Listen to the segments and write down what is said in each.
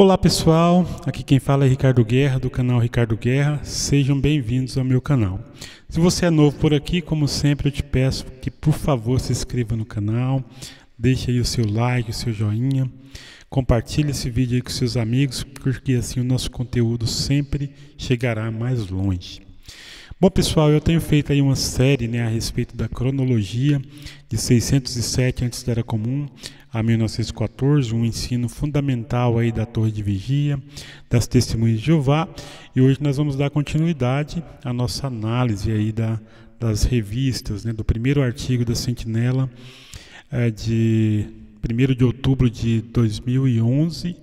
Olá pessoal, aqui quem fala é Ricardo Guerra do canal Ricardo Guerra, sejam bem-vindos ao meu canal. Se você é novo por aqui, como sempre eu te peço que por favor se inscreva no canal, deixe aí o seu like, o seu joinha, compartilhe esse vídeo aí com seus amigos, porque assim o nosso conteúdo sempre chegará mais longe. Bom pessoal, eu tenho feito aí uma série a respeito da cronologia de 607 a.C. a 1914, um ensino fundamental aí da Torre de Vigia, das Testemunhas de Jeová, e hoje nós vamos dar continuidade à nossa análise aí das revistas, do primeiro artigo da Sentinela de 1º de outubro de 2011,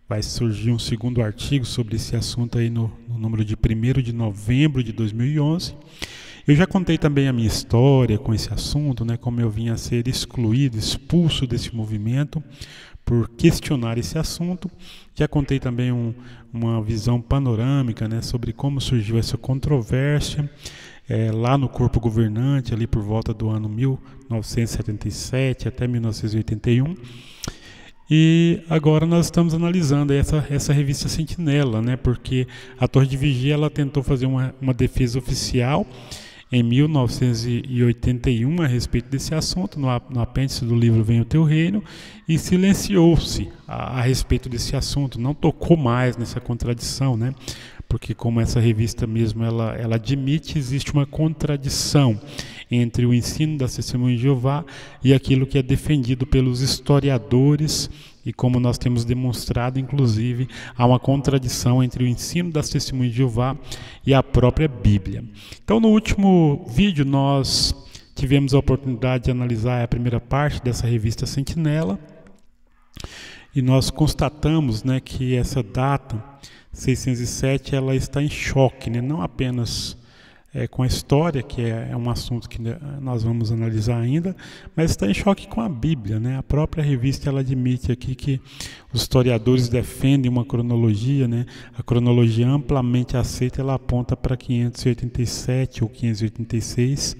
vai surgir um segundo artigo sobre esse assunto aí no número de 1º de novembro de 2011. Eu já contei também a minha história com esse assunto, como eu vim a ser excluído, expulso desse movimento por questionar esse assunto. Já contei também uma visão panorâmica sobre como surgiu essa controvérsia lá no corpo governante, ali por volta do ano 1977 até 1981. E agora nós estamos analisando essa revista Sentinela, porque a Torre de Vigia ela tentou fazer uma defesa oficial em 1981 a respeito desse assunto, no apêndice do livro Venha o Teu Reino, e silenciou-se a respeito desse assunto, não tocou mais nessa contradição, porque como essa revista mesmo ela admite, existe uma contradição entre o ensino das Testemunhas de Jeová e aquilo que é defendido pelos historiadores, e como nós temos demonstrado, inclusive, há uma contradição entre o ensino das Testemunhas de Jeová e a própria Bíblia. Então, no último vídeo, nós tivemos a oportunidade de analisar a primeira parte dessa revista Sentinela, e nós constatamos que essa data, 607, ela está em choque, não apenas com a história, que é um assunto que nós vamos analisar ainda, mas está em choque com a Bíblia. A própria revista ela admite aqui que os historiadores defendem uma cronologia, a cronologia amplamente aceita, ela aponta para 587 ou 586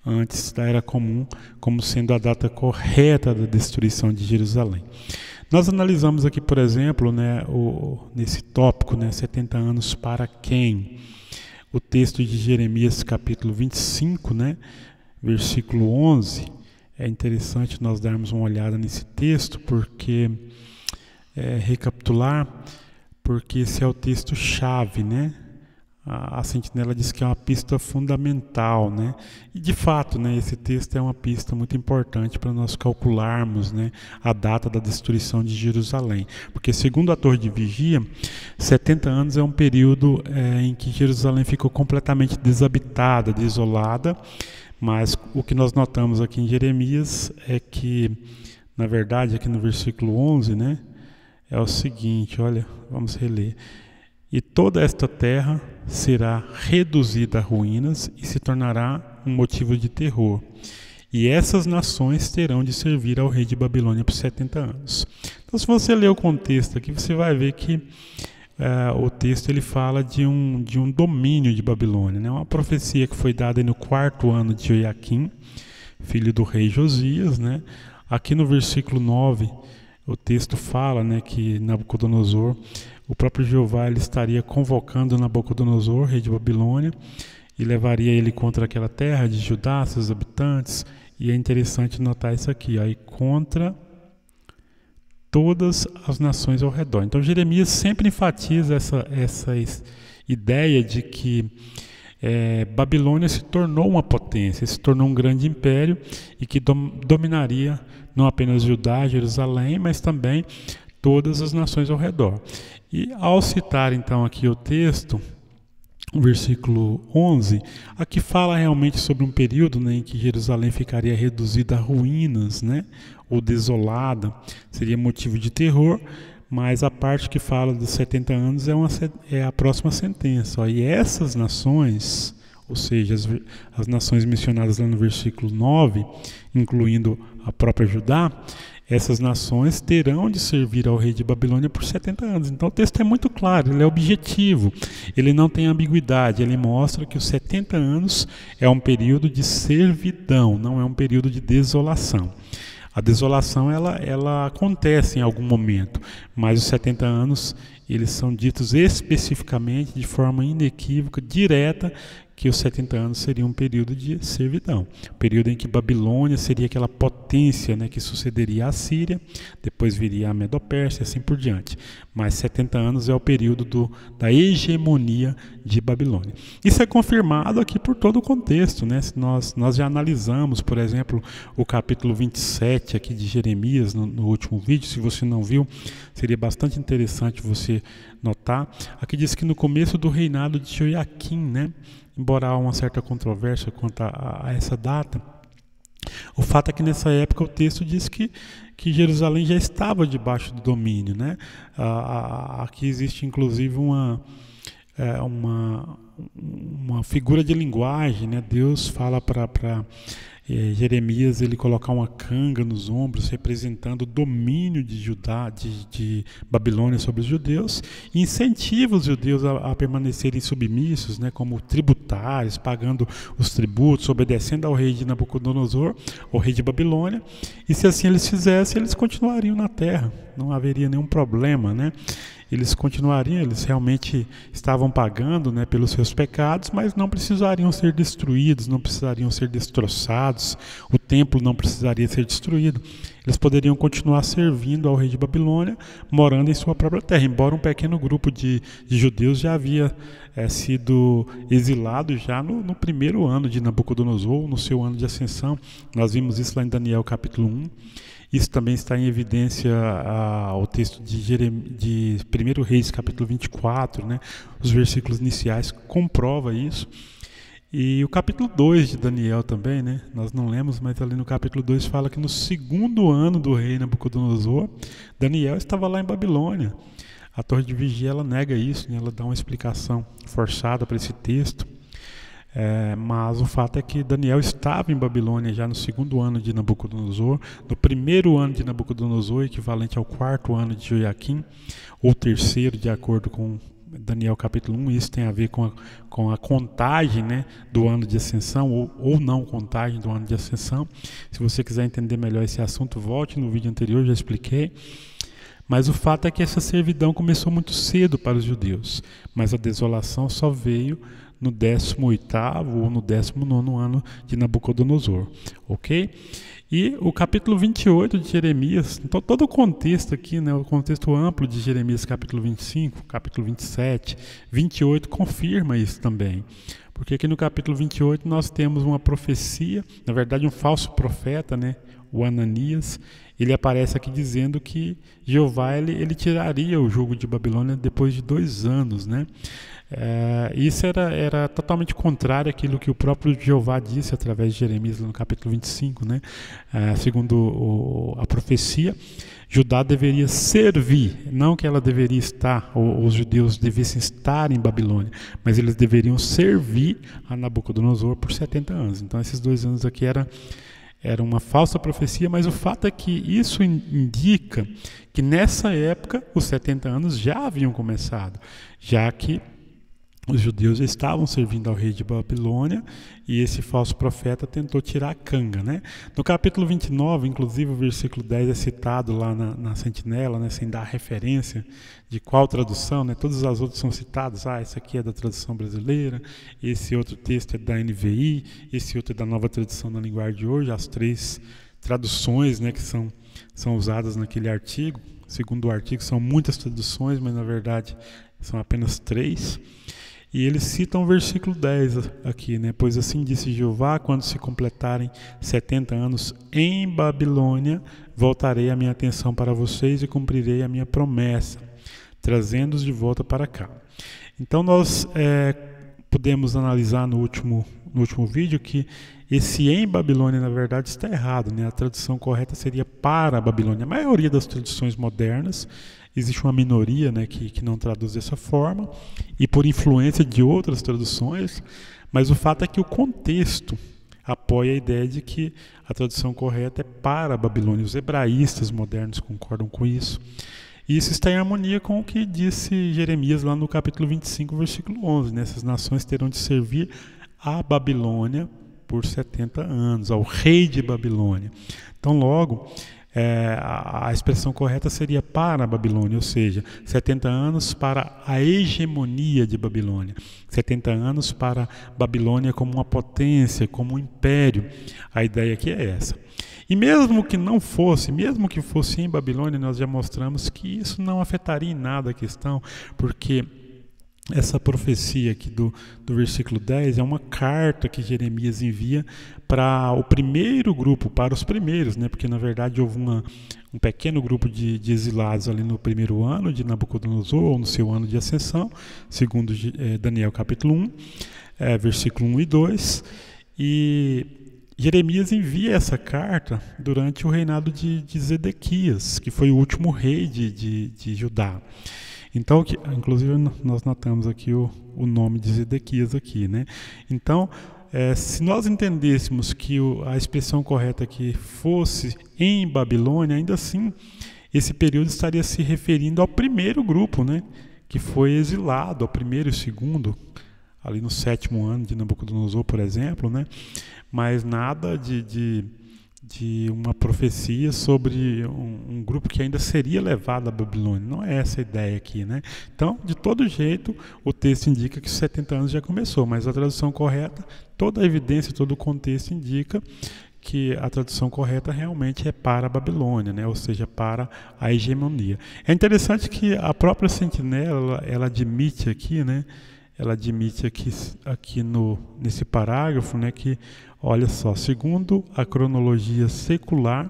antes da Era Comum, como sendo a data correta da destruição de Jerusalém. Nós analisamos aqui, por exemplo, nesse tópico, 70 anos para quem? O texto de Jeremias capítulo 25, versículo 11. É interessante nós darmos uma olhada nesse texto, porque recapitular, porque esse é o texto-chave, A Sentinela diz que é uma pista fundamental, E de fato, esse texto é uma pista muito importante para nós calcularmos, a data da destruição de Jerusalém. Porque segundo a Torre de Vigia, 70 anos é um período em que Jerusalém ficou completamente desabitada, desolada, mas o que nós notamos aqui em Jeremias é que, na verdade, aqui no versículo 11, é o seguinte, olha, vamos reler. E toda esta terra será reduzida a ruínas e se tornará um motivo de terror. E essas nações terão de servir ao rei de Babilônia por 70 anos. Então, se você ler o contexto aqui, você vai ver que o texto ele fala de um domínio de Babilônia. Uma profecia que foi dada no 4º ano de Joaquim, filho do rei Josias. Aqui no versículo 9, o texto fala que Nabucodonosor, o próprio Jeová ele estaria convocando Nabucodonosor, rei de Babilônia, e levaria ele contra aquela terra de Judá, seus habitantes. E é interessante notar isso aqui, e contra todas as nações ao redor. Então Jeremias sempre enfatiza essa ideia de que Babilônia se tornou uma potência, se tornou um grande império e que dominaria não apenas Judá, Jerusalém, mas também todas as nações ao redor. E ao citar então aqui o texto, o versículo 11, aqui fala realmente sobre um período em que Jerusalém ficaria reduzida a ruínas, ou desolada, seria motivo de terror, mas a parte que fala dos 70 anos é a próxima sentença. E essas nações, ou seja, as nações mencionadas lá no versículo 9, incluindo a própria Judá, essas nações terão de servir ao rei de Babilônia por 70 anos. Então o texto é muito claro, ele é objetivo, ele não tem ambiguidade, ele mostra que os 70 anos é um período de servidão, não é um período de desolação. A desolação ela acontece em algum momento, mas os 70 anos eles são ditos especificamente, de forma inequívoca, direta, que os 70 anos seriam um período de servidão, período em que Babilônia seria aquela potência, né, que sucederia à Síria, depois viria a Medopérsia e assim por diante. Mas 70 anos é o período da hegemonia de Babilônia. Isso é confirmado aqui por todo o contexto, né? Nós já analisamos, por exemplo, o capítulo 27 aqui de Jeremias no último vídeo. Se você não viu, seria bastante interessante você notar. Aqui diz que no começo do reinado de Joiaquim, né? Embora há uma certa controvérsia quanto a essa data, o fato é que nessa época o texto diz que Jerusalém já estava debaixo do domínio, né? Aqui existe inclusive uma figura de linguagem, né? Deus fala para Jeremias ele colocar uma canga nos ombros, representando o domínio de Judá, de Babilônia sobre os judeus, e incentiva os judeus a permanecerem submissos, né, como tributários, pagando os tributos, obedecendo ao rei de Nabucodonosor, ao rei de Babilônia, e se assim eles fizessem, eles continuariam na terra, não haveria nenhum problema, né? Eles continuariam, eles realmente estavam pagando, né, pelos seus pecados, mas não precisariam ser destruídos, não precisariam ser destroçados, o templo não precisaria ser destruído. Eles poderiam continuar servindo ao rei de Babilônia, morando em sua própria terra, embora um pequeno grupo de judeus já havia sido exilado já no primeiro ano de Nabucodonosor, no seu ano de ascensão. Nós vimos isso lá em Daniel capítulo 1. Isso também está em evidência ao texto de 1 Reis, capítulo 24, né? Os versículos iniciais comprova isso. E o capítulo 2 de Daniel também, né? Nós não lemos, mas ali no capítulo 2 fala que no segundo ano do rei Nabucodonosor, Daniel estava lá em Babilônia. A torre de vigia ela nega isso, né? Ela dá uma explicação forçada para esse texto. Mas o fato é que Daniel estava em Babilônia já no segundo ano de Nabucodonosor, no primeiro ano de Nabucodonosor, equivalente ao quarto ano de Joiaquim, ou terceiro, de acordo com Daniel capítulo 1. Isso tem a ver com a contagem, né, do ano de ascensão, ou não contagem do ano de ascensão. Se você quiser entender melhor esse assunto, volte no vídeo anterior, já expliquei. Mas o fato é que essa servidão começou muito cedo para os judeus, mas a desolação só veio no 18º ou no 19º ano de Nabucodonosor, ok? E o capítulo 28 de Jeremias, então todo o contexto aqui, né, o contexto amplo de Jeremias capítulo 25, capítulo 27, 28 confirma isso também. Porque aqui no capítulo 28 nós temos uma profecia, na verdade um falso profeta, né, o Ananias, ele aparece aqui dizendo que Jeová ele tiraria o jugo de Babilônia depois de 2 anos, né? Isso era totalmente contrário àquilo que o próprio Jeová disse através de Jeremias no capítulo 25, né? Segundo a profecia, Judá deveria servir, não que ela deveria estar, ou os judeus devessem estar em Babilônia, mas eles deveriam servir a Nabucodonosor por 70 anos. Então esses 2 anos aqui era uma falsa profecia, mas o fato é que isso indica que nessa época os 70 anos já haviam começado, já que os judeus já estavam servindo ao rei de Babilônia e esse falso profeta tentou tirar a canga, né? No capítulo 29, inclusive o versículo 10 é citado lá na sentinela, né, sem dar referência de qual tradução, né? Todas as outras são citadas. Esse aqui é da tradução brasileira, esse outro texto é da NVI, esse outro é da Nova Tradução na Linguagem de Hoje, as 3 traduções, né, que são usadas naquele artigo. Segundo o artigo são muitas traduções, mas na verdade são apenas 3. E eles citam o versículo 10 aqui, né? Pois assim disse Jeová, quando se completarem 70 anos em Babilônia, voltarei a minha atenção para vocês e cumprirei a minha promessa, trazendo-os de volta para cá. Então nós podemos analisar no último vídeo que esse em Babilônia, na verdade, está errado, né? A tradução correta seria para a Babilônia. A maioria das traduções modernas, existe uma minoria, né, que não traduz dessa forma, e por influência de outras traduções, mas o fato é que o contexto apoia a ideia de que a tradução correta é para a Babilônia. Os hebraístas modernos concordam com isso. E isso está em harmonia com o que disse Jeremias lá no capítulo 25, versículo 11. Né? Essas nações terão de servir a Babilônia por 70 anos, ao rei de Babilônia. Então, logo, a expressão correta seria para a Babilônia, ou seja, 70 anos para a hegemonia de Babilônia, 70 anos para Babilônia como uma potência, como um império. A ideia aqui é essa. E mesmo que não fosse, mesmo que fosse em Babilônia, nós já mostramos que isso não afetaria em nada a questão, porque essa profecia aqui do versículo 10 é uma carta que Jeremias envia para o primeiro grupo, para os primeiros, né? Porque na verdade houve um pequeno grupo de exilados ali no primeiro ano de Nabucodonosor, ou no seu ano de ascensão, segundo Daniel capítulo 1, versículo 1 e 2, e Jeremias envia essa carta durante o reinado de Zedequias, que foi o último rei de Judá. Então, inclusive nós notamos aqui o nome de Zedequias aqui, né? Então, se nós entendêssemos que a expressão correta aqui fosse em Babilônia, ainda assim, esse período estaria se referindo ao primeiro grupo, né? Que foi exilado, ao primeiro e segundo, ali no 7º ano de Nabucodonosor, por exemplo, né? Mas nada de uma profecia sobre um grupo que ainda seria levado à Babilônia. Não é essa a ideia aqui, né? Então, de todo jeito, o texto indica que os 70 anos já começou, mas a tradução correta, toda a evidência, todo o contexto indica que a tradução correta realmente é para a Babilônia, né? Ou seja, para a hegemonia. É interessante que a própria Sentinela, ela admite aqui, né? Ela admite aqui nesse parágrafo, né, que, olha só, segundo a cronologia secular,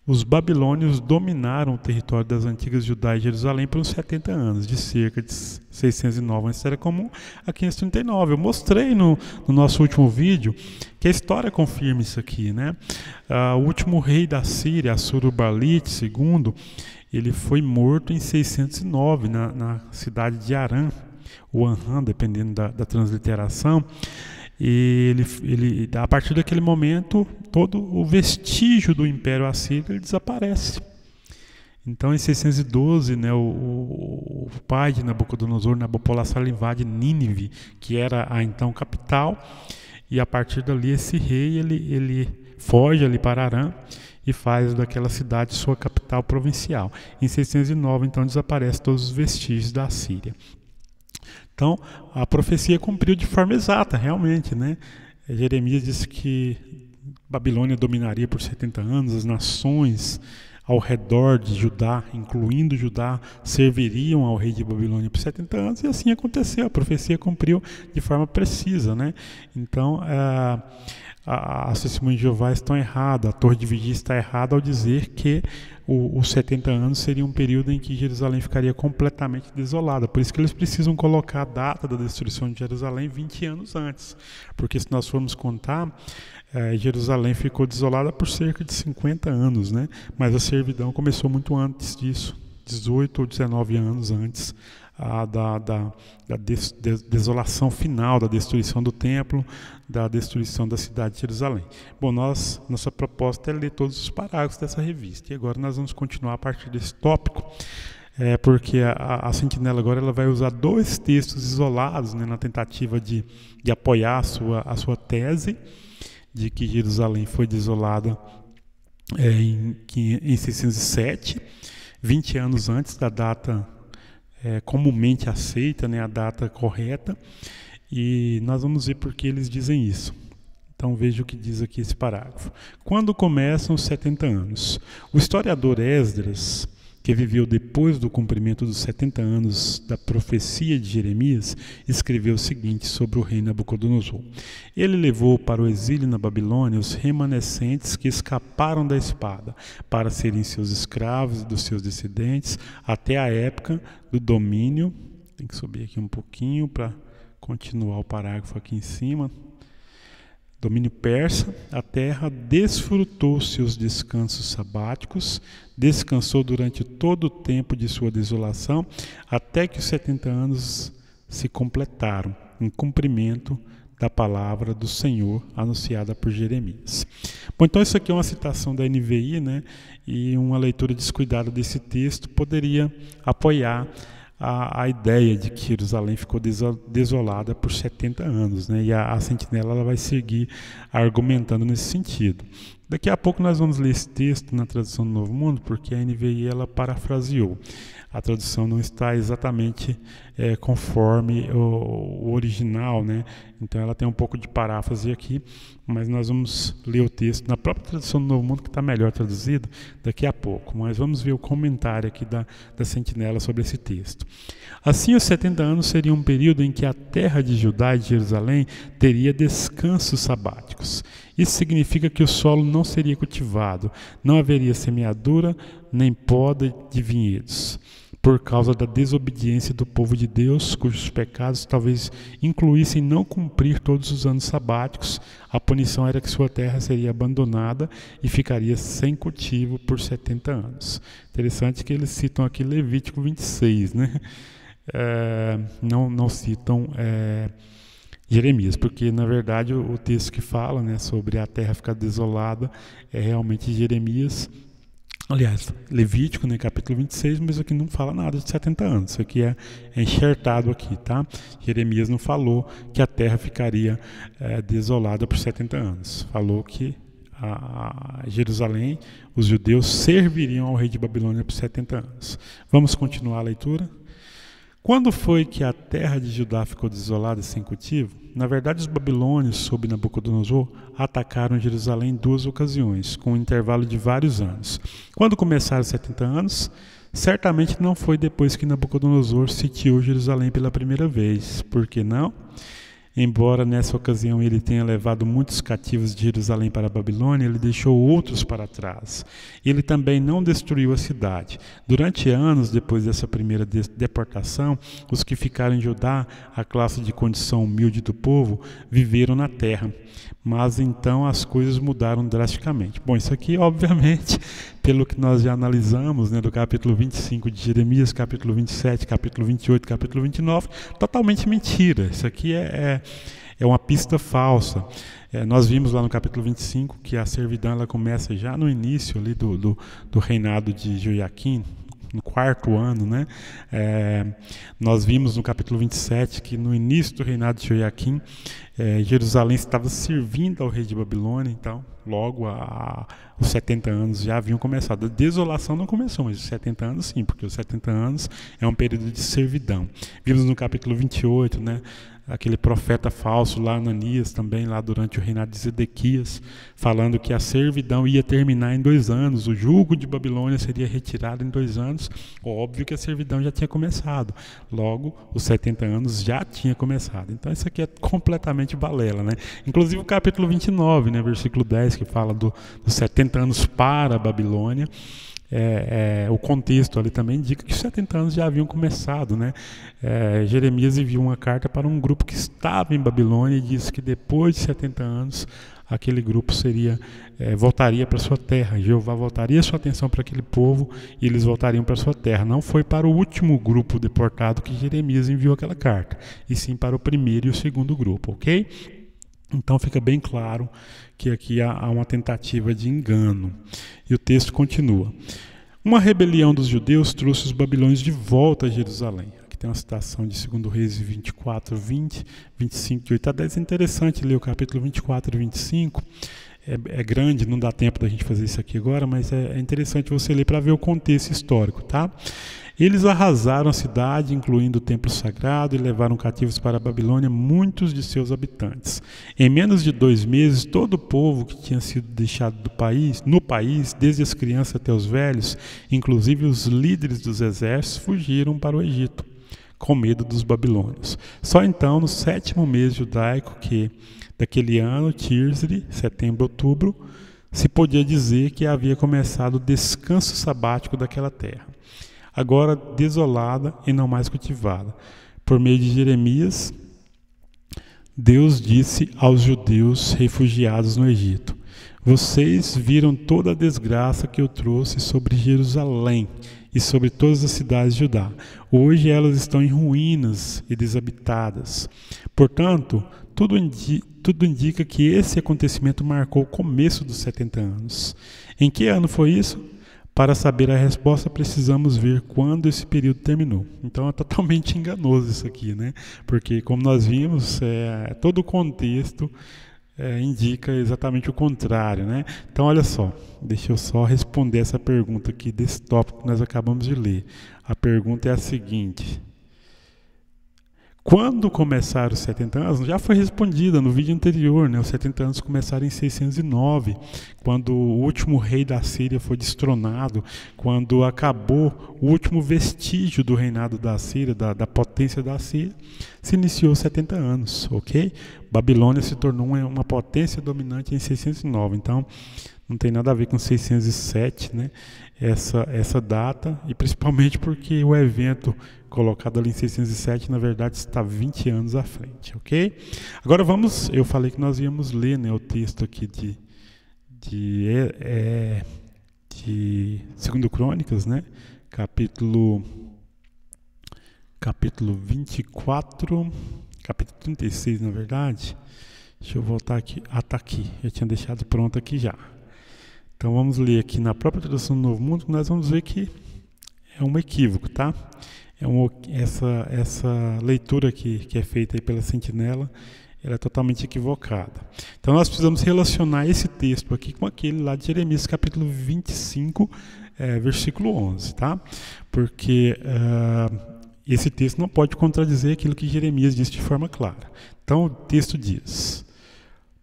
os babilônios dominaram o território das antigas Judá e Jerusalém por uns 70 anos, de cerca de 609 antes era comum a 539. Eu mostrei no nosso último vídeo que a história confirma isso aqui, né? O último rei da Síria, Assurbanipal II, ele foi morto em 609 na cidade de Arã, ou Anhã, dependendo da transliteração, e ele, a partir daquele momento, todo o vestígio do Império Assírio ele desaparece. Então, em 612, né, o pai de Nabucodonosor, Nabopolassar, invade Nínive, que era a então capital, e a partir dali esse rei ele foge ali para Arã e faz daquela cidade sua capital provincial. Em 609, então, desaparecem todos os vestígios da Síria. Então, a profecia cumpriu de forma exata, realmente, né? Jeremias disse que Babilônia dominaria por 70 anos, as nações ao redor de Judá, incluindo Judá, serviriam ao rei de Babilônia por 70 anos, e assim aconteceu, a profecia cumpriu de forma precisa, né? Então, as testemunhas de Jeová estão erradas, a torre de vigia está errada ao dizer que os 70 anos seria um período em que Jerusalém ficaria completamente desolada. Por isso que eles precisam colocar a data da destruição de Jerusalém 20 anos antes. Porque se nós formos contar, Jerusalém ficou desolada por cerca de 50 anos, né? Mas a servidão começou muito antes disso, 18 ou 19 anos antes da desolação final, da destruição do templo, da destruição da cidade de Jerusalém. Bom, nossa proposta é ler todos os parágrafos dessa revista, e agora nós vamos continuar a partir desse tópico, porque a Sentinela agora ela vai usar dois textos isolados, né, na tentativa de apoiar a sua tese de que Jerusalém foi desolada em 607, 20 anos antes da data comumente aceita, né, a data correta, e nós vamos ver por que eles dizem isso. Então veja o que diz aqui esse parágrafo. Quando começam os 70 anos? O historiador Esdras, que viveu depois do cumprimento dos 70 anos da profecia de Jeremias, escreveu o seguinte sobre o rei Nabucodonosor. Ele levou para o exílio na Babilônia os remanescentes que escaparam da espada, para serem seus escravos e dos seus descendentes, até a época do domínio. Tem que subir aqui um pouquinho para continuar o parágrafo aqui em cima. Domínio persa, a terra desfrutou seus descansos sabáticos, descansou durante todo o tempo de sua desolação, até que os 70 anos se completaram, em cumprimento da palavra do Senhor anunciada por Jeremias. Bom, então isso aqui é uma citação da NVI, né? E uma leitura descuidada desse texto poderia apoiar a ideia de que Jerusalém ficou desolada por 70 anos, né? E a sentinela ela vai seguir argumentando nesse sentido. Daqui a pouco nós vamos ler esse texto na tradução do Novo Mundo, porque a NVI ela parafraseou. A tradução não está exatamente conforme o original, né? Então ela tem um pouco de paráfrase aqui, mas nós vamos ler o texto na própria tradução do Novo Mundo, que está melhor traduzido, daqui a pouco. Mas vamos ver o comentário aqui da sentinela sobre esse texto. Assim, os 70 anos seriam um período em que a terra de Judá e de Jerusalém teria descansos sabáticos. Isso significa que o solo não seria cultivado, não haveria semeadura nem poda de vinhedos, por causa da desobediência do povo de Deus, cujos pecados talvez incluíssem não cumprir todos os anos sabáticos. A punição era que sua terra seria abandonada e ficaria sem cultivo por 70 anos. Interessante que eles citam aqui Levítico 26, né? Não citam Jeremias, porque na verdade o texto que fala, né, sobre a terra ficar desolada é realmente Jeremias. Aliás, Levítico, né, capítulo 26, mas aqui não fala nada de 70 anos. Isso aqui é enxertado aqui, tá? Jeremias não falou que a terra ficaria desolada por 70 anos. Falou que a Jerusalém, os judeus serviriam ao rei de Babilônia por 70 anos. Vamos continuar a leitura? Quando foi que a terra de Judá ficou desolada e sem cultivo? Na verdade, os babilônios, sob Nabucodonosor, atacaram Jerusalém em 2 ocasiões, com um intervalo de vários anos. Quando começaram os 70 anos, certamente não foi depois que Nabucodonosor sitiou Jerusalém pela primeira vez. Por que não? Embora nessa ocasião ele tenha levado muitos cativos de Jerusalém para a Babilônia, ele deixou outros para trás. Ele também não destruiu a cidade. Durante anos depois dessa primeira deportação, os que ficaram em Judá, a classe de condição humilde do povo, viveram na terra. Mas então as coisas mudaram drasticamente. Bom, isso aqui, obviamente, pelo que nós já analisamos, né, do capítulo 25 de Jeremias, capítulo 27, capítulo 28, capítulo 29, totalmente mentira. Isso aqui é uma pista falsa. Nós vimos lá no capítulo 25 que a servidão ela começa já no início ali do reinado de Joiaquim, no 4º ano, né? Nós vimos no capítulo 27 que no início do reinado de Joiaquim, Jerusalém estava servindo ao rei de Babilônia, então logo os 70 anos já haviam começado. A desolação não começou, mas os 70 anos sim, porque os 70 anos é um período de servidão. Vimos no capítulo 28, né? Aquele profeta falso lá, Ananias, também lá durante o reinado de Zedequias, falando que a servidão ia terminar em 2 anos, o jugo de Babilônia seria retirado em 2 anos. Óbvio que a servidão já tinha começado, logo os 70 anos já tinha começado. Então isso aqui é completamente balela, né? Inclusive o capítulo 29, né, versículo 10, que fala dos 70 anos para a Babilônia. O contexto ali também indica que os 70 anos já haviam começado, né? Jeremias enviou uma carta para um grupo que estava em Babilônia e disse que depois de 70 anos aquele grupo voltaria para sua terra. Jeová voltaria sua atenção para aquele povo e eles voltariam para sua terra. Não foi para o último grupo deportado que Jeremias enviou aquela carta, e sim para o primeiro e o segundo grupo, ok? Então fica bem claro que aqui há uma tentativa de engano. E o texto continua. Uma rebelião dos judeus trouxe os babilônios de volta a Jerusalém. Aqui tem uma citação de 2 Reis 24, 20, 25, de 8 a 10. É interessante ler o capítulo 24 e 25. É grande, não dá tempo da gente fazer isso aqui agora, mas é interessante você ler para ver o contexto histórico, tá? Eles arrasaram a cidade, incluindo o templo sagrado, e levaram cativos para a Babilônia muitos de seus habitantes. Em menos de 2 meses, todo o povo que tinha sido deixado no país, desde as crianças até os velhos, inclusive os líderes dos exércitos, fugiram para o Egito, com medo dos babilônios. Só então, no 7º mês judaico, daquele ano, Tisri, setembro, outubro, se podia dizer que havia começado o descanso sabático daquela terra, agora desolada e não mais cultivada. Por meio de Jeremias, Deus disse aos judeus refugiados no Egito: vocês viram toda a desgraça que eu trouxe sobre Jerusalém e sobre todas as cidades de Judá. Hoje elas estão em ruínas e desabitadas. Portanto, tudo indica que esse acontecimento marcou o começo dos 70 anos. Em que ano foi isso? Para saber a resposta, precisamos ver quando esse período terminou. Então é totalmente enganoso isso aqui, né? Porque, como nós vimos, todo o contexto indica exatamente o contrário, né? Então, olha só, deixa eu só responder essa pergunta aqui desse tópico que nós acabamos de ler. A pergunta é a seguinte: quando começaram os 70 anos? Já foi respondida no vídeo anterior, né? Os 70 anos começaram em 609, quando o último rei da Síria foi destronado, quando acabou o último vestígio do reinado da Síria, da potência da Síria, se iniciou os 70 anos, ok? Babilônia se tornou uma potência dominante em 609, então não tem nada a ver com 607, né? Essa data, e principalmente porque o evento colocado ali em 607, na verdade, está 20 anos à frente, ok? Agora eu falei que nós íamos ler, né, o texto aqui de 2 Crônicas, né? Capítulo 24, capítulo 36, na verdade. Deixa eu voltar aqui. Ah, tá aqui. Eu tinha deixado pronto aqui já. Então vamos ler aqui na própria tradução do Novo Mundo, que nós vamos ver que é um equívoco, tá? Essa leitura aqui que é feita aí pela Sentinela, ela é totalmente equivocada. Então nós precisamos relacionar esse texto aqui com aquele lá de Jeremias, capítulo 25, versículo 11, tá? Porque esse texto não pode contradizer aquilo que Jeremias disse de forma clara. Então o texto diz: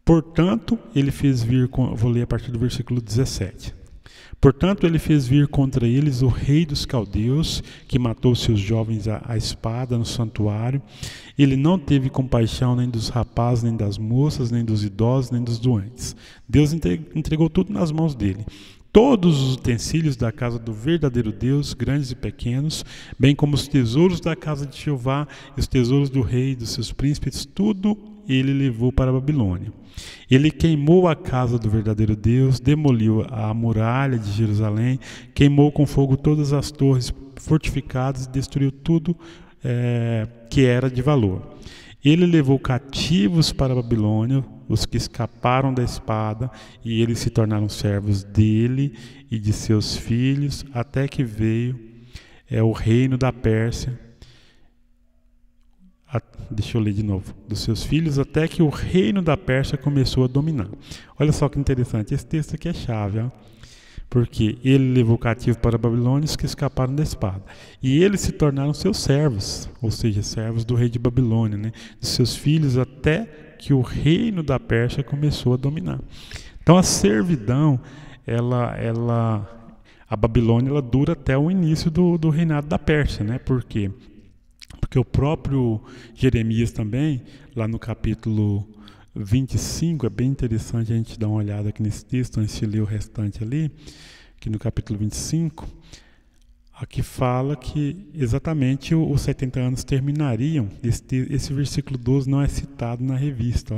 portanto, ele fez vir, vou ler a partir do versículo 17. Portanto, ele fez vir contra eles o rei dos caldeus, que matou seus jovens à espada no santuário. Ele não teve compaixão nem dos rapazes, nem das moças, nem dos idosos, nem dos doentes. Deus entregou tudo nas mãos dele. Todos os utensílios da casa do verdadeiro Deus, grandes e pequenos, bem como os tesouros da casa de Jeová e os tesouros do rei e dos seus príncipes, tudo ele levou para a Babilônia. Ele queimou a casa do verdadeiro Deus, demoliu a muralha de Jerusalém, queimou com fogo todas as torres fortificadas e destruiu tudo que era de valor. Ele levou cativos para a Babilônia, os que escaparam da espada, e eles se tornaram servos dele e de seus filhos, até que veio o reino da Pérsia. Deixa eu ler de novo. Dos seus filhos, até que o reino da Pérsia começou a dominar. Olha só que interessante, esse texto aqui é chave, ó. Porque ele levou cativo para a Babilônia os que escaparam da espada. E eles se tornaram seus servos, ou seja, servos do rei de Babilônia, né? Dos seus filhos, até que o reino da Pérsia começou a dominar. Então a servidão, a Babilônia, ela dura até o início do reinado da Pérsia, né? Por quê? Porque o próprio Jeremias também, lá no capítulo 25, é bem interessante a gente dar uma olhada aqui nesse texto, antes de ler o restante ali, que no capítulo 25, aqui fala que exatamente os 70 anos terminariam. Esse versículo 12 não é citado na revista,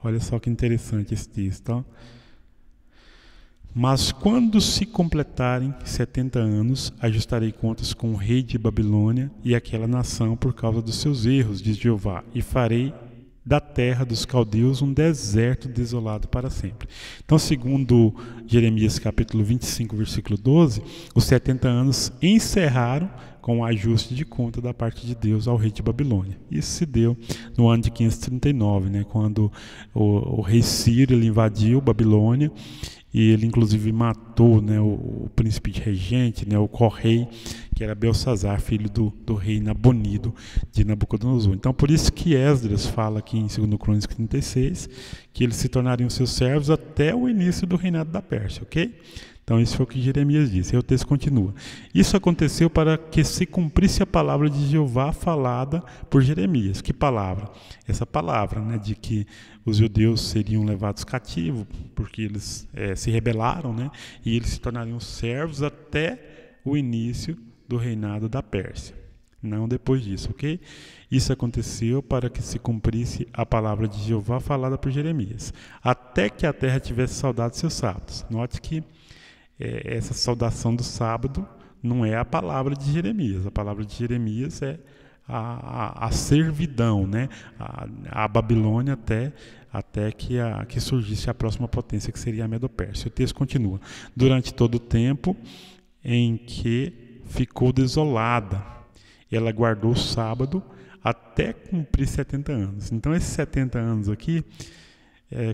olha só que interessante esse texto, ó. Mas quando se completarem 70 anos, ajustarei contas com o rei de Babilônia e aquela nação por causa dos seus erros, diz Jeová, e farei da terra dos caldeus um deserto desolado para sempre. Então, segundo Jeremias capítulo 25, versículo 12, os 70 anos encerraram com o ajuste de conta da parte de Deus ao rei de Babilônia. Isso se deu no ano de 539, né, quando o rei Ciro ele invadiu Babilônia. E ele, inclusive, matou, né, o príncipe regente, né, o co-rei, que era Belsazar, filho do rei Nabonido de Nabucodonosor. Então, por isso que Esdras fala aqui em 2 Crônicas 36, que eles se tornariam seus servos até o início do reinado da Pérsia, ok? Então, isso foi o que Jeremias disse. Aí o texto continua. Isso aconteceu para que se cumprisse a palavra de Jeová falada por Jeremias. Que palavra? Essa palavra, né, de que os judeus seriam levados cativos, porque eles se rebelaram, né, e eles se tornariam servos até o início do reinado da Pérsia. Não depois disso, ok? Isso aconteceu para que se cumprisse a palavra de Jeová falada por Jeremias. Até que a terra tivesse saudade de seus sábados. Note que essa saudação do sábado não é a palavra de Jeremias. A palavra de Jeremias é a servidão, né? A Babilônia até que surgisse a próxima potência, que seria a Medo-Pérsia. O texto continua. Durante todo o tempo em que ficou desolada. Ela guardou o sábado até cumprir 70 anos. Então, esses 70 anos aqui,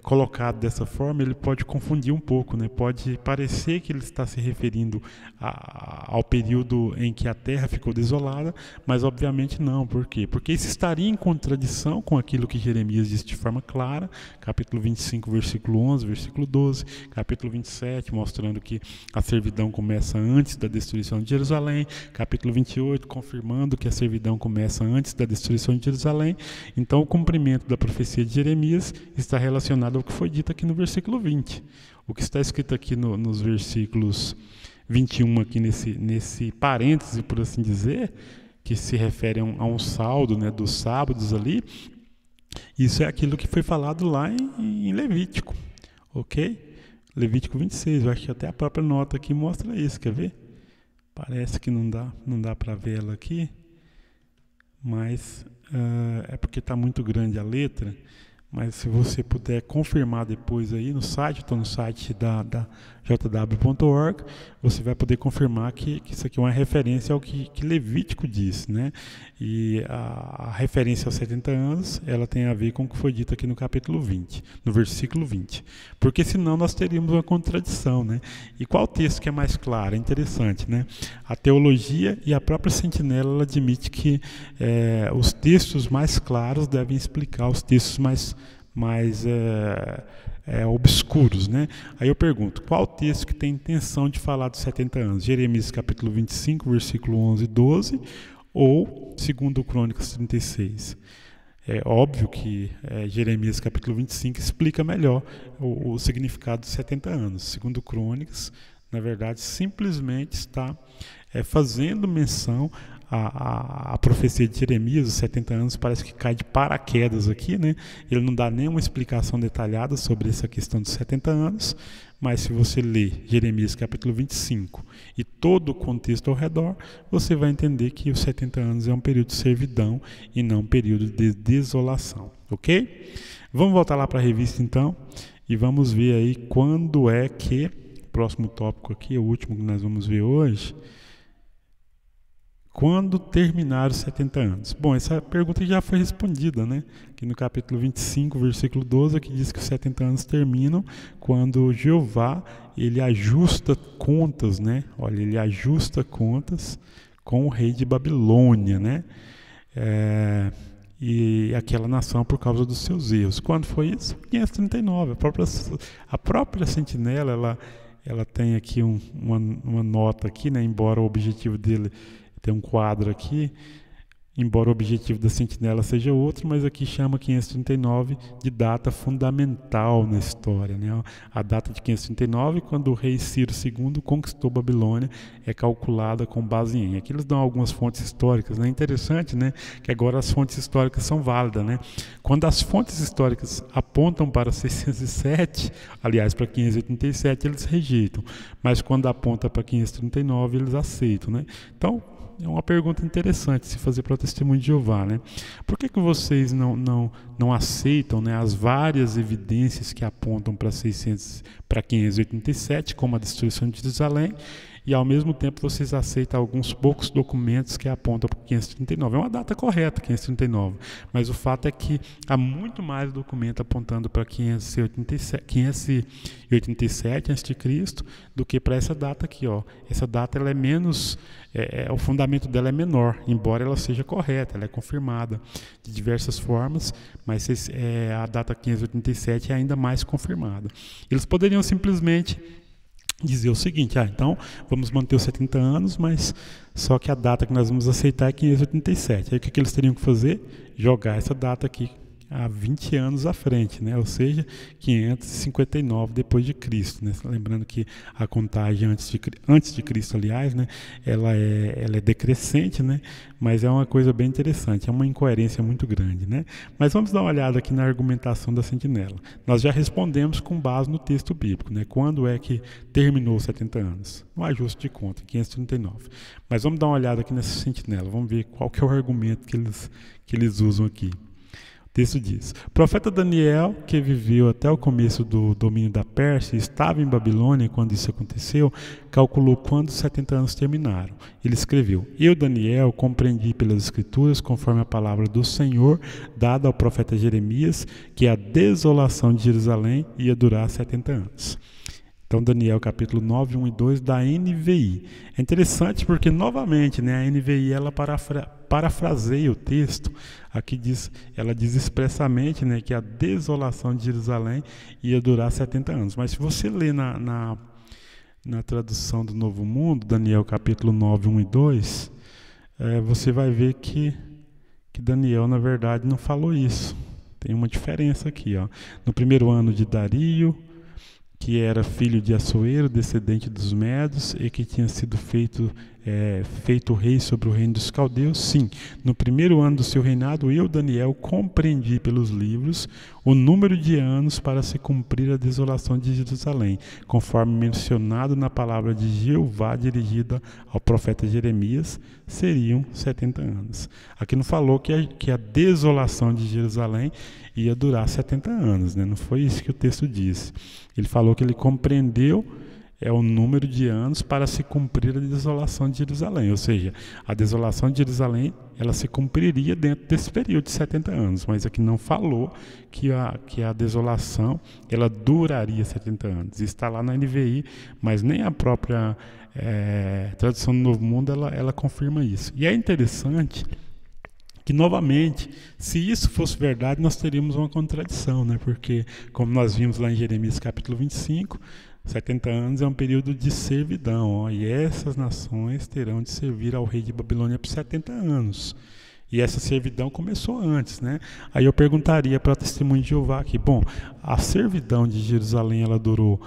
colocado dessa forma, ele pode confundir um pouco, né? Pode parecer que ele está se referindo ao período em que a terra ficou desolada, mas obviamente não. Por quê? Porque isso estaria em contradição com aquilo que Jeremias disse de forma clara, capítulo 25, versículo 11, versículo 12, capítulo 27, mostrando que a servidão começa antes da destruição de Jerusalém, capítulo 28, confirmando que a servidão começa antes da destruição de Jerusalém. Então, o cumprimento da profecia de Jeremias está relacionado ao que foi dito aqui no versículo 20. O que está escrito aqui nos versículos 21, aqui nesse parêntese, por assim dizer, que se refere a um saldo, né, dos sábados ali, isso é aquilo que foi falado lá em Levítico, ok? Levítico 26, eu acho que até a própria nota aqui mostra isso, quer ver? Parece que não dá para ver ela aqui, mas é porque está muito grande a letra. Mas se você puder confirmar depois aí no site, estou no site da jw.org, você vai poder confirmar que isso aqui é uma referência ao que Levítico diz, né? E a referência aos 70 anos, ela tem a ver com o que foi dito aqui no capítulo 20, no versículo 20. Porque senão nós teríamos uma contradição, né? E qual texto que é mais claro? É interessante, né? A teologia e a própria Sentinela, ela admite que os textos mais claros devem explicar os textos mais obscuros, né? Aí eu pergunto, qual texto que tem intenção de falar dos 70 anos? Jeremias capítulo 25, versículo 11 e 12, ou 2 Crônicas 36? É óbvio que Jeremias capítulo 25 explica melhor o significado dos 70 anos. 2 Crônicas, na verdade, simplesmente está fazendo menção a profecia de Jeremias, os 70 anos, parece que cai de paraquedas aqui, né? Ele não dá nenhuma explicação detalhada sobre essa questão dos 70 anos, mas se você ler Jeremias capítulo 25 e todo o contexto ao redor, você vai entender que os 70 anos é um período de servidão e não um período de desolação, ok? Vamos voltar lá para a revista então e vamos ver aí quando é que, próximo tópico aqui, o último que nós vamos ver hoje, quando terminar os 70 anos? Bom, essa pergunta já foi respondida, né? Aqui no capítulo 25, versículo 12, que diz que os 70 anos terminam quando Jeová, ele ajusta contas, né? Olha, ele ajusta contas com o rei de Babilônia, né? E aquela nação por causa dos seus erros. Quando foi isso? 539. A própria Sentinela, ela tem aqui uma nota aqui, né? Embora o objetivo dele tem um quadro aqui, embora o objetivo da Sentinela seja outro, mas aqui chama 539 de data fundamental na história, né? A data de 539, quando o rei Ciro II conquistou Babilônia, é calculada com base em. Aqui eles dão algumas fontes históricas, né? Interessante, né? Que agora as fontes históricas são válidas, né? Quando as fontes históricas apontam para 607, aliás, para 587, eles rejeitam, mas quando aponta para 539, eles aceitam, né? Então, é uma pergunta interessante se fazer para o testemunho de Jeová, né? Por que vocês não aceitam, né, as várias evidências que apontam para 587, como a destruição de Jerusalém, e ao mesmo tempo vocês aceitam alguns poucos documentos que apontam para 539. É uma data correta, 539, mas o fato é que há muito mais documento apontando para 587 a.C. do que para essa data aqui, ó. Essa data ela é menos, o fundamento dela é menor, embora ela seja correta, ela é confirmada de diversas formas, mas a data 587 é ainda mais confirmada. Eles poderiam simplesmente dizer o seguinte, então vamos manter os 70 anos, mas só que a data que nós vamos aceitar é 587. Aí o que eles teriam que fazer? Jogar essa data aqui há 20 anos à frente, né? Ou seja, 559 depois de Cristo, né? Lembrando que a contagem antes de Cristo, aliás, né? ela é decrescente, né? Mas é uma coisa bem interessante, é uma incoerência muito grande, né? Mas vamos dar uma olhada aqui na argumentação da Sentinela. Nós já respondemos com base no texto bíblico, né? Quando é que terminou os 70 anos? No ajuste de conta, 539. Mas vamos dar uma olhada aqui nessa Sentinela, vamos ver qual que é o argumento que eles usam aqui. O texto diz: o profeta Daniel, que viveu até o começo do domínio da Pérsia e estava em Babilônia quando isso aconteceu, calculou quando os 70 anos terminaram. Ele escreveu: eu, Daniel, compreendi pelas Escrituras, conforme a palavra do Senhor, dada ao profeta Jeremias, que a desolação de Jerusalém ia durar 70 anos. Então, Daniel capítulo 9, 1 e 2 da NVI. É interessante porque, novamente, né, a NVI ela parafraseia o texto. Aqui ela diz expressamente, né, que a desolação de Jerusalém ia durar 70 anos. Mas se você ler na tradução do Novo Mundo, Daniel capítulo 9, 1 e 2, você vai ver que Daniel, na verdade, não falou isso. Tem uma diferença aqui. Ó. No primeiro ano de Dario, que era filho de Assuero, descendente dos Medos, e que tinha sido feito rei sobre o reino dos caldeus. Sim, no primeiro ano do seu reinado, eu, Daniel, compreendi pelos livros o número de anos para se cumprir a desolação de Jerusalém, conforme mencionado na palavra de Jeová dirigida ao profeta Jeremias, seriam 70 anos. Aqui não falou que a desolação de Jerusalém ia durar 70 anos, né? Não foi isso que o texto disse. Ele falou que ele compreendeu o número de anos para se cumprir a desolação de Jerusalém. Ou seja, a desolação de Jerusalém ela se cumpriria dentro desse período de 70 anos. Mas aqui não falou que a desolação ela duraria 70 anos. Isso está lá na NVI, mas nem a própria tradução do Novo Mundo ela confirma isso. E é interessante que, novamente, se isso fosse verdade, nós teríamos uma contradição, né? Porque, como nós vimos lá em Jeremias capítulo 25, 70 anos é um período de servidão, ó, e essas nações terão de servir ao rei de Babilônia por 70 anos. E essa servidão começou antes, né? Aí eu perguntaria para o Testemunho de Jeová aqui, bom, a servidão de Jerusalém ela durou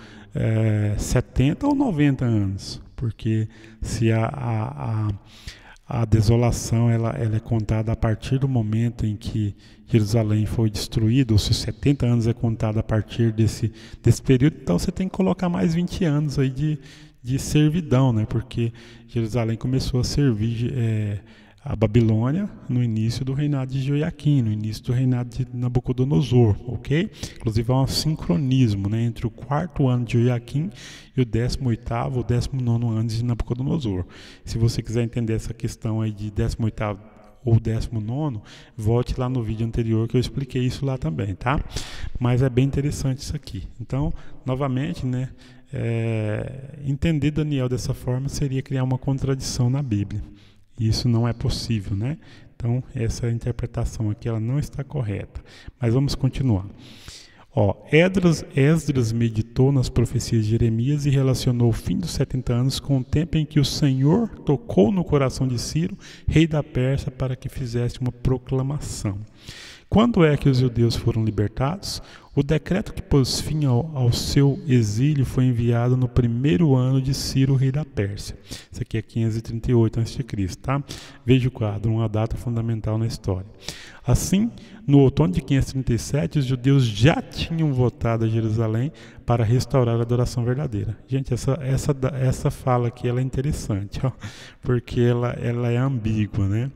70 ou 90 anos? Porque se a desolação ela é contada a partir do momento em que Jerusalém foi destruída, ou se 70 anos é contado a partir desse período, então você tem que colocar mais 20 anos aí de servidão, né? Porque Jerusalém começou a servir a Babilônia no início do reinado de Joiaquim, no início do reinado de Nabucodonosor, ok? Inclusive há um sincronismo, né, entre o 4º ano de Joiaquim e o 18º ou 19º ano de Nabucodonosor. Se você quiser entender essa questão aí de 18º ou 19º, volte lá no vídeo anterior que eu expliquei isso lá também, tá? Mas é bem interessante isso aqui. Então, novamente, né, entender Daniel dessa forma seria criar uma contradição na Bíblia. Isso não é possível, né? Então, essa interpretação aqui ela não está correta. Mas vamos continuar. Esdras meditou nas profecias de Jeremias e relacionou o fim dos 70 anos com o tempo em que o Senhor tocou no coração de Ciro, rei da Pérsia, para que fizesse uma proclamação. Quando é que os judeus foram libertados? O decreto que pôs fim ao seu exílio foi enviado no primeiro ano de Ciro, rei da Pérsia. Isso aqui é 538 a.C., tá? Veja o quadro, uma data fundamental na história. Assim, no outono de 537, os judeus já tinham voltado a Jerusalém para restaurar a adoração verdadeira. Gente, essa fala aqui ela é interessante, ó, porque ela é ambígua, né?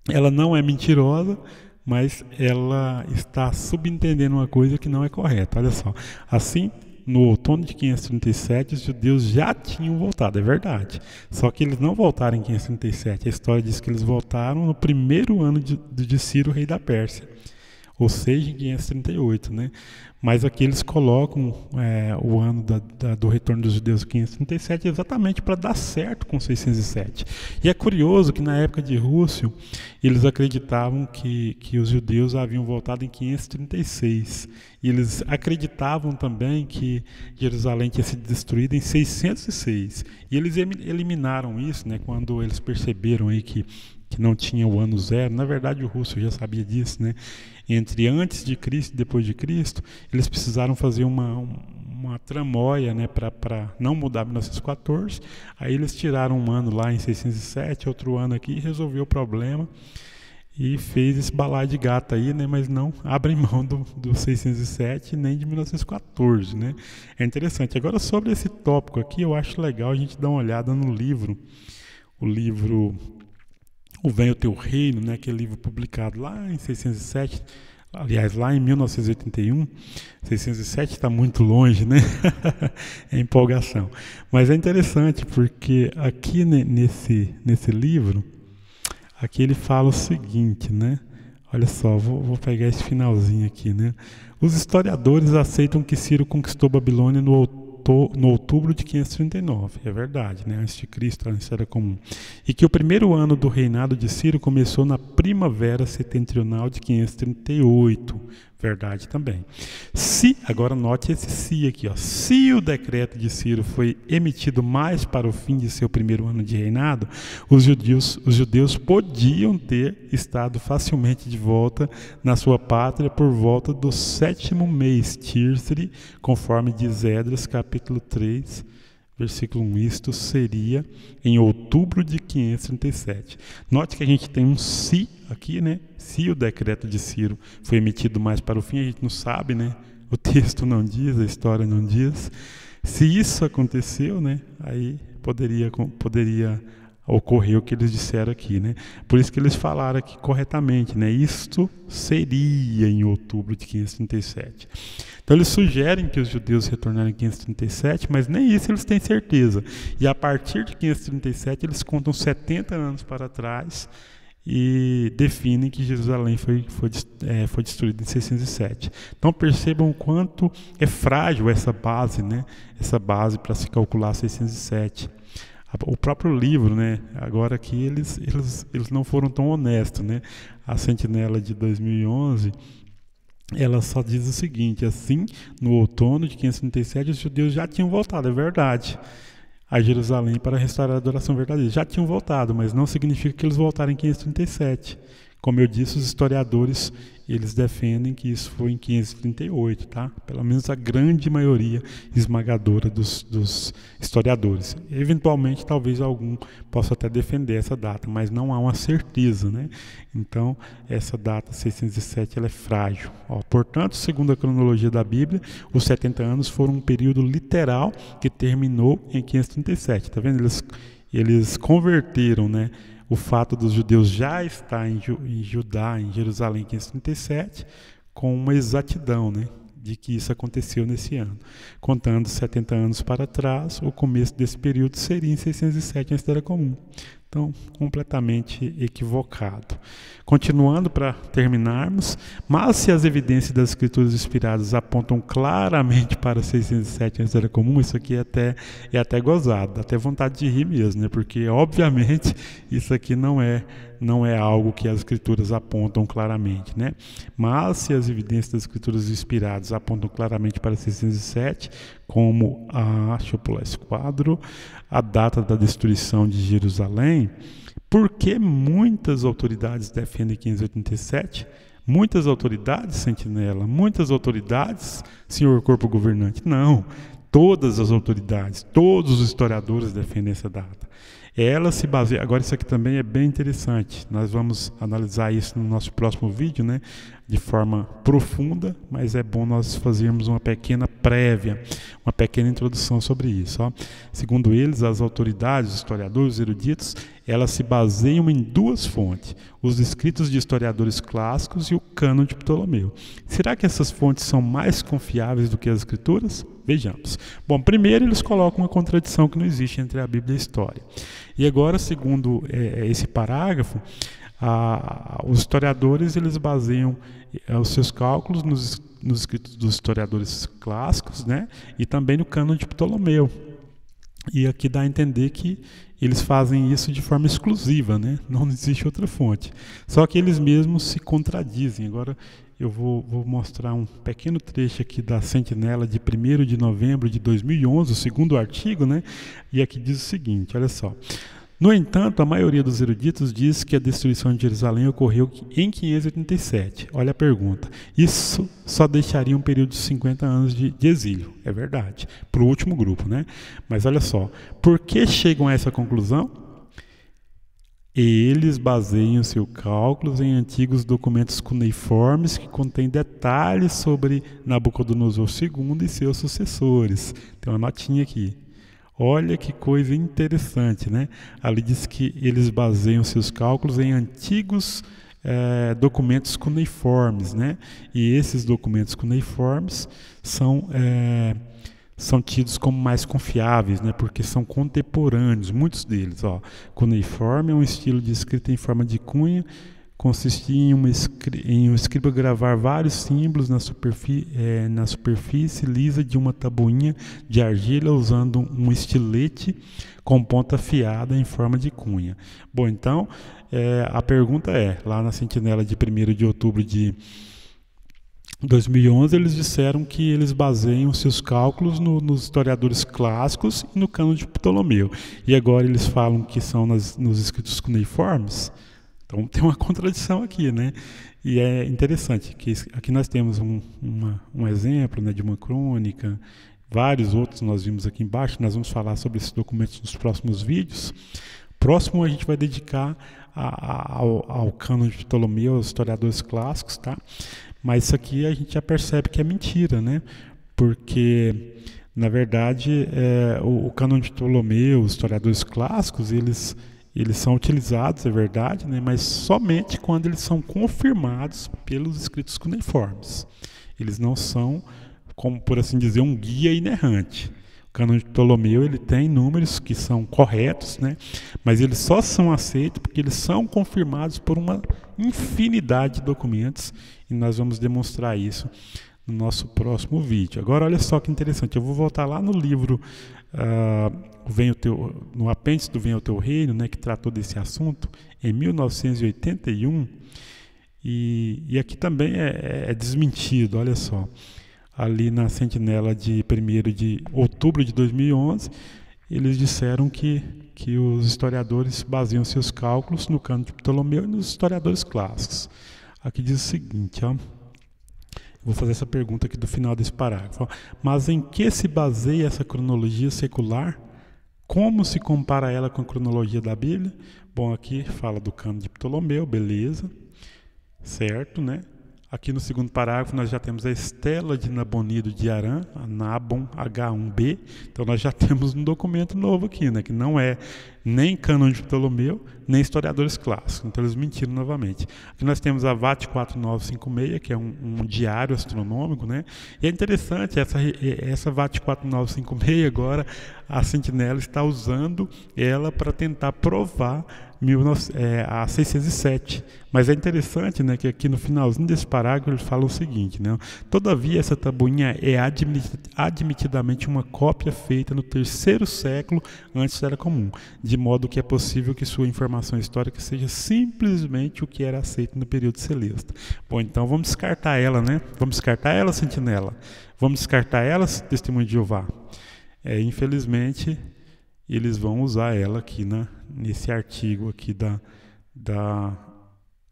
Ela não é mentirosa, mas ela está subentendendo uma coisa que não é correta. Olha só. Assim, no outono de 537, os judeus já tinham voltado, é verdade. Só que eles não voltaram em 537. A história diz que eles voltaram no primeiro ano de Ciro, rei da Pérsia. Ou seja, em 538, né? Mas aqui eles colocam o ano do retorno dos judeus em 537 exatamente para dar certo com 607. E é curioso que na época de Rússio, eles acreditavam que os judeus haviam voltado em 536. E eles acreditavam também que Jerusalém tinha sido destruída em 606. E eles eliminaram isso, né, quando eles perceberam aí que não tinha o ano zero. Na verdade, o Rússio já sabia disso, né? Entre antes de Cristo e depois de Cristo, eles precisaram fazer uma tramóia, né, para não mudar 1914. Aí eles tiraram um ano lá em 607, outro ano aqui, e resolveu o problema e fez esse balaio de gato aí, né, mas não abrem mão do 607 nem de 1914, né? É interessante. Agora, sobre esse tópico aqui, eu acho legal a gente dar uma olhada no livro, o livro O Venha o Teu Reino, né, aquele livro publicado lá em 607, Aliás, lá em 1981, 607 está muito longe, né? É empolgação. Mas é interessante porque aqui nesse livro, aqui ele fala o seguinte, né? Olha só, vou pegar esse finalzinho aqui, né? Os historiadores aceitam que Ciro conquistou Babilônia no outubro de 539, é verdade, né? Antes de Cristo, antes era comum. E que o primeiro ano do reinado de Ciro começou na primavera setentrional de 538, verdade também. Agora note esse se aqui, ó. Se o decreto de Ciro foi emitido mais para o fim de seu primeiro ano de reinado, os judeus podiam ter estado facilmente de volta na sua pátria por volta do 7º mês, Tírsere, conforme diz Esdras, capítulo 3, versículo 1. Isto seria em outubro de 537. Note que a gente tem um se aqui, né? Se o decreto de Ciro foi emitido mais para o fim, a gente não sabe, né? O texto não diz, a história não diz. Se isso aconteceu, né? Aí poderia ocorrer o que eles disseram aqui, né? Por isso que eles falaram aqui corretamente, né? Isto seria em outubro de 537. Então eles sugerem que os judeus retornaram em 537, mas nem isso eles têm certeza. E a partir de 537 eles contam 70 anos para trás e definem que Jerusalém foi destruída em 607. Então percebam o quanto é frágil essa base, né? Essa base para se calcular 607. O próprio livro, né? Agora aqui eles não foram tão honestos, né? A Sentinela de 2011, ela só diz o seguinte: assim, no outono de 537 os judeus já tinham voltado, é verdade, a Jerusalém para restaurar a adoração verdadeira. Já tinham voltado, mas não significa que eles voltaram em 537. Como eu disse, os historiadores, eles defendem que isso foi em 538, tá? Pelo menos a grande maioria esmagadora dos historiadores. Eventualmente, talvez algum possa até defender essa data, mas não há uma certeza, né? Então, essa data 607 ela é frágil. Portanto, segundo a cronologia da Bíblia, os 70 anos foram um período literal que terminou em 537. Tá vendo? Eles converteram, né, o fato dos judeus já estar em Judá, em Jerusalém, em 537, com uma exatidão, né, de que isso aconteceu nesse ano. Contando 70 anos para trás, o começo desse período seria em 607, antes da Era Comum. Então, completamente equivocado. Continuando para terminarmos, mas se as evidências das escrituras inspiradas apontam claramente para 607 antes da Era Comum, isso aqui é até gozado, dá até vontade de rir mesmo, né? Porque obviamente isso aqui não é algo que as escrituras apontam claramente, né? Mas se as evidências das escrituras inspiradas apontam claramente para 607, como deixa eu pular esse quadro, a data da destruição de Jerusalém, por que muitas autoridades defendem 587? Muitas autoridades, Sentinela? Muitas autoridades, senhor corpo governante? Não, todas as autoridades, todos os historiadores defendem essa data. Ela se baseia... Agora isso aqui também é bem interessante, nós vamos analisar isso no nosso próximo vídeo, né, de forma profunda, mas é bom nós fazermos uma pequena prévia, uma pequena introdução sobre isso. Segundo eles, as autoridades, os historiadores, os eruditos, elas se baseiam em duas fontes: os escritos de historiadores clássicos e o cânon de Ptolomeu. Será que essas fontes são mais confiáveis do que as escrituras? Vejamos. Bom, primeiro eles colocam uma contradição que não existe entre a Bíblia e a história. E agora, segundo esse parágrafo, os historiadores eles baseiam os seus cálculos nos escritos dos historiadores clássicos, né, e também no cânon de Ptolomeu. E aqui dá a entender que eles fazem isso de forma exclusiva, né? Não existe outra fonte. Só que eles mesmos se contradizem. Agora eu vou mostrar um pequeno trecho aqui da Sentinela de 1º de novembro de 2011, o segundo artigo, né? E aqui diz o seguinte, olha só. No entanto, a maioria dos eruditos diz que a destruição de Jerusalém ocorreu em 587. Olha a pergunta. Isso só deixaria um período de 50 anos de exílio. É verdade. Para o último grupo, né? Mas olha só. Por que chegam a essa conclusão? Eles baseiam seus cálculos em antigos documentos cuneiformes que contêm detalhes sobre Nabucodonosor II e seus sucessores. Tem uma notinha aqui. Olha que coisa interessante, né? Ali diz que eles baseiam seus cálculos em antigos documentos cuneiformes, né? E esses documentos cuneiformes são tidos como mais confiáveis, né? Porque são contemporâneos, muitos deles. Cuneiforme é um estilo de escrita em forma de cunha, consistia em um escriba gravar vários símbolos na superfície lisa de uma tabuinha de argila usando um estilete com ponta afiada em forma de cunha. Bom, então, a pergunta lá na sentinela de 1º de outubro de 2011, eles disseram que eles baseiam seus cálculos nos historiadores clássicos e no cânon de Ptolomeu. E agora eles falam que são nos escritos cuneiformes. Então tem uma contradição aqui, né? E é interessante que aqui nós temos um exemplo, né, de uma crônica, vários outros nós vimos aqui embaixo. Nós vamos falar sobre esses documentos nos próximos vídeos. Próximo a gente vai dedicar ao cânon de Ptolomeu, aos historiadores clássicos, tá? Mas isso aqui a gente já percebe que é mentira, né? Porque, na verdade, o cânon de Ptolomeu, os historiadores clássicos, eles são utilizados, é verdade, né? Mas somente quando eles são confirmados pelos escritos cuneiformes. Eles não são, como por assim dizer, um guia inerrante. O cânon de Ptolomeu ele tem números que são corretos, né? Mas eles só são aceitos porque eles são confirmados por uma infinidade de documentos e nós vamos demonstrar isso no nosso próximo vídeo. Agora, olha só que interessante, eu vou voltar lá no livro, no apêndice do Venha o Teu Reino, né, que tratou desse assunto, em 1981, e aqui também é desmentido, olha só. Ali na sentinela de 1º de outubro de 2011, eles disseram que os historiadores baseiam seus cálculos no cânon de Ptolomeu e nos historiadores clássicos. Aqui diz o seguinte, vou fazer essa pergunta aqui do final desse parágrafo. Mas em que se baseia essa cronologia secular? Como se compara ela com a cronologia da Bíblia? Bom, aqui fala do cânon de Ptolomeu, beleza, certo, né? Aqui no segundo parágrafo nós já temos a estela de Nabonido de Arã, a Nabon H1b. Então nós já temos um documento novo aqui, né, que não é nem cânon de Ptolomeu, nem historiadores clássicos. Então eles mentiram novamente. Aqui nós temos a VAT 4956, que é um diário astronômico, né? E é interessante, essa VAT 4956 agora, a Sentinela está usando ela para tentar provar a 607. Mas é interessante, né, que aqui no finalzinho desse parágrafo ele fala o seguinte, né? Todavia essa tabuinha é admitidamente uma cópia feita no 3º século antes da Era Comum, de modo que é possível que sua informação histórica seja simplesmente o que era aceito no período celeste. Bom, então vamos descartar ela, né? Vamos descartar ela, Sentinela. Vamos descartar ela, Testemunho de Jeová. Infelizmente, eles vão usar ela aqui nesse artigo aqui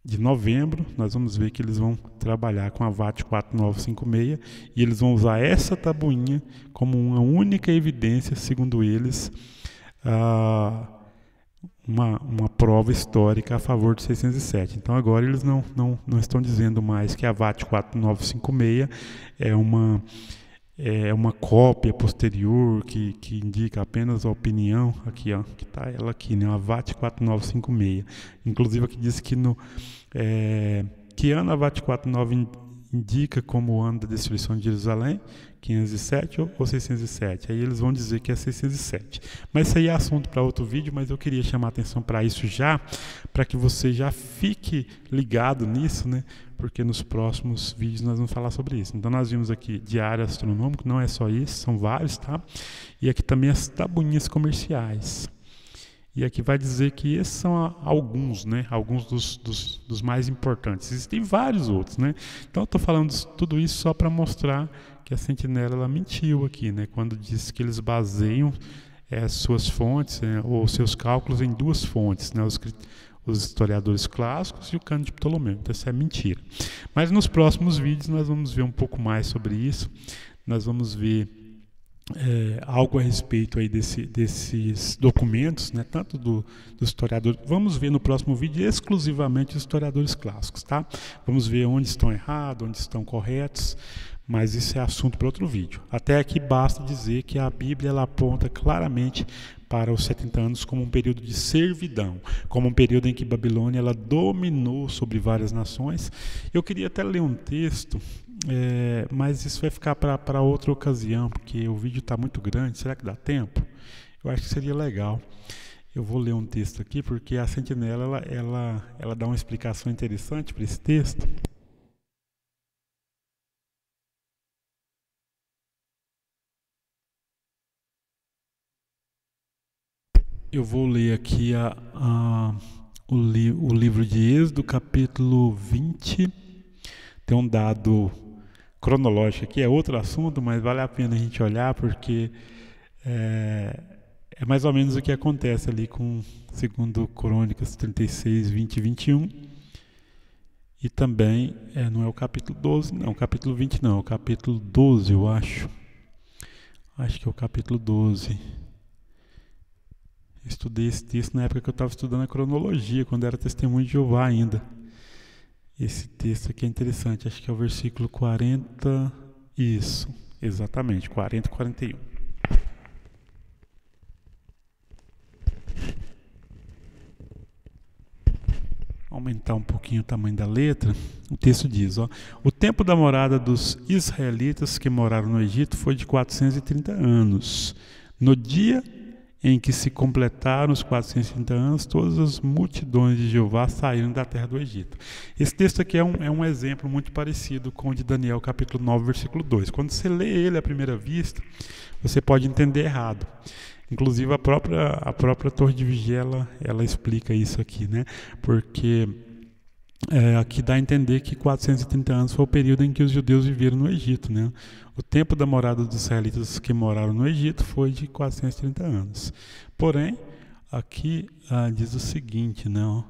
de novembro. Nós vamos ver que eles vão trabalhar com a VAT 4956 e eles vão usar essa tabuinha como uma única evidência, segundo eles, uma prova histórica a favor de 607. Então agora eles não estão dizendo mais que a VAT 4956 é uma cópia posterior que indica apenas a opinião, aqui, que está ela aqui, né, a VAT 4956. Inclusive aqui diz que que ano a VAT 49 indica como o ano da destruição de Jerusalém, 507 ou 607. Aí eles vão dizer que é 607. Mas isso aí é assunto para outro vídeo, mas eu queria chamar a atenção para isso já, para que você já fique ligado nisso, né? Porque nos próximos vídeos nós vamos falar sobre isso. Então nós vimos aqui diário astronômico, não é só isso, são vários, tá? E aqui também as tabuinhas comerciais. E aqui vai dizer que esses são alguns, né? Alguns dos mais importantes. Existem vários outros, né? Então eu estou falando tudo isso só para mostrar que a Sentinela ela mentiu aqui, né? Quando disse que eles baseiam suas fontes, ou seus cálculos em 2 fontes, né? Os historiadores clássicos e o cânon de Ptolomeu. Então isso é mentira. Mas nos próximos vídeos nós vamos ver um pouco mais sobre isso. Nós vamos ver algo a respeito aí desses documentos, né, tanto do historiador. Vamos ver no próximo vídeo exclusivamente os historiadores clássicos, tá? Vamos ver onde estão errados, onde estão corretos, Mas isso é assunto para outro vídeo. Até aqui basta dizer que a Bíblia ela aponta claramente para os 70 anos como um período de servidão, como um período em que Babilônia ela dominou sobre várias nações. Eu queria até ler um texto, mas isso vai ficar para outra ocasião, porque o vídeo está muito grande. Será que dá tempo? Eu acho que seria legal. Eu vou ler um texto aqui, porque a Sentinela ela dá uma explicação interessante para esse texto. Eu vou ler aqui o livro de Êxodo, capítulo 20. Tem um dado cronológico aqui, é outro assunto, mas vale a pena a gente olhar, porque é mais ou menos o que acontece ali com 2 Crônicas 36, 20 e 21. E também, não é o capítulo 12, não, o capítulo 20 não, é o capítulo 12, eu acho. Acho que é o capítulo 12. Estudei esse texto na época que eu estava estudando a cronologia, quando era testemunho de Jeová ainda. Esse texto aqui é interessante, acho que é o versículo 40, isso, exatamente, 40 e 41. Aumentar um pouquinho o tamanho da letra, o texto diz, o tempo da morada dos israelitas que moraram no Egito foi de 430 anos. No dia em que se completaram os 430 anos, todas as multidões de Jeová saíram da terra do Egito. Esse texto aqui é um exemplo muito parecido com o de Daniel, capítulo 9, versículo 2. Quando você lê ele à primeira vista, você pode entender errado. Inclusive a própria Torre de Vigia, ela explica isso aqui, né? Porque aqui dá a entender que 430 anos foi o período em que os judeus viveram no Egito, né? O tempo da morada dos israelitas que moraram no Egito foi de 430 anos. Porém, aqui diz o seguinte, né?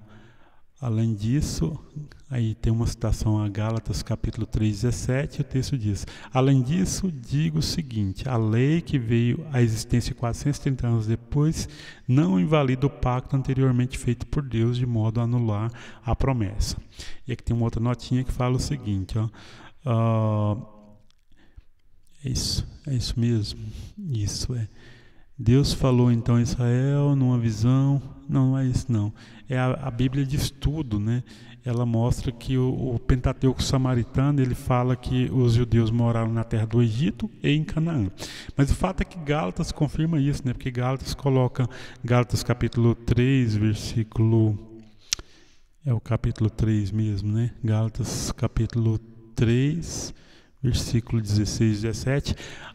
Além disso, aí tem uma citação a Gálatas capítulo 3, 17, e o texto diz: além disso, digo o seguinte, a lei que veio à existência 430 anos depois não invalida o pacto anteriormente feito por Deus de modo a anular a promessa. E aqui tem uma outra notinha que fala o seguinte, é isso mesmo, isso é. Deus falou então a Israel numa visão, não é isso não, é a Bíblia de estudo, né? Ela mostra que o Pentateuco samaritano, ele fala que os judeus moraram na terra do Egito e em Canaã. Mas o fato é que Gálatas confirma isso, né? Porque Gálatas coloca, Gálatas capítulo 3, versículo, é o capítulo 3 mesmo, né? Gálatas capítulo 3, versículo 16 e 17,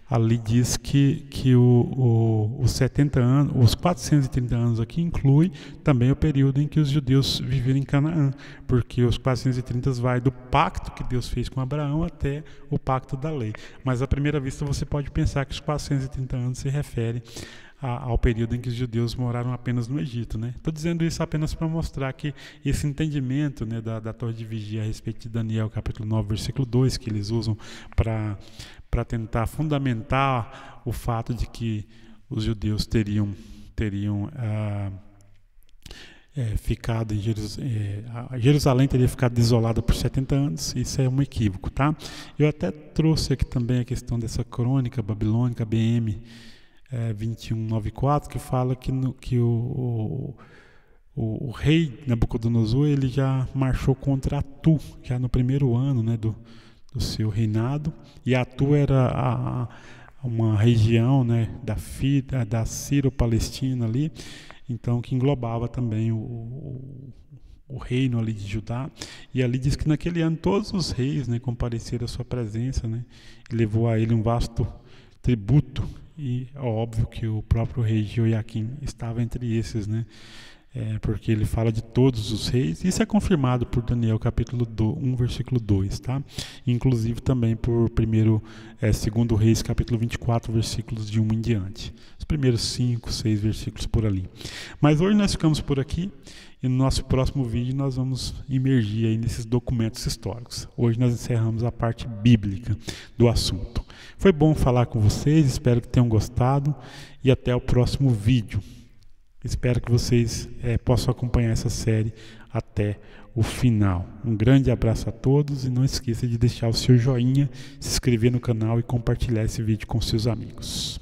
ali diz que os 70 anos, os 430 anos aqui inclui também o período em que os judeus viveram em Canaã, porque os 430 vai do pacto que Deus fez com Abraão até o pacto da lei. Mas à primeira vista você pode pensar que os 430 anos se refere ao período em que os judeus moraram apenas no Egito, né? Estou dizendo isso apenas para mostrar que esse entendimento, né, da Torre de Vigia a respeito de Daniel, capítulo 9, versículo 2, que eles usam para tentar fundamentar o fato de que os judeus teriam ficado em Jerusalém teria ficado desolada por 70 anos, isso é um equívoco, tá? Eu até trouxe aqui também a questão dessa crônica babilônica, BM 2194, que fala que o rei Nabucodonosor ele já marchou contra Atu, já no primeiro ano, né, do seu reinado, e Atu era uma região, né, da Sírio-Palestina ali, então que englobava também o reino ali de Judá, e ali diz que naquele ano todos os reis, né, compareceram à sua presença, né, e levou a ele um vasto tributo, e é óbvio que o próprio rei Jeoiaquim estava entre esses, né? Porque ele fala de todos os reis. Isso é confirmado por Daniel capítulo 1, versículo 2, tá? Inclusive também por 2 Reis capítulo 24, versículos de 1 em diante. Os primeiros 5, 6 versículos por ali. Mas hoje nós ficamos por aqui e no nosso próximo vídeo nós vamos imergir aí nesses documentos históricos. Hoje nós encerramos a parte bíblica do assunto. Foi bom falar com vocês, espero que tenham gostado e até o próximo vídeo. Espero que vocês possam acompanhar essa série até o final. Um grande abraço a todos e não esqueça de deixar o seu joinha, se inscrever no canal e compartilhar esse vídeo com seus amigos.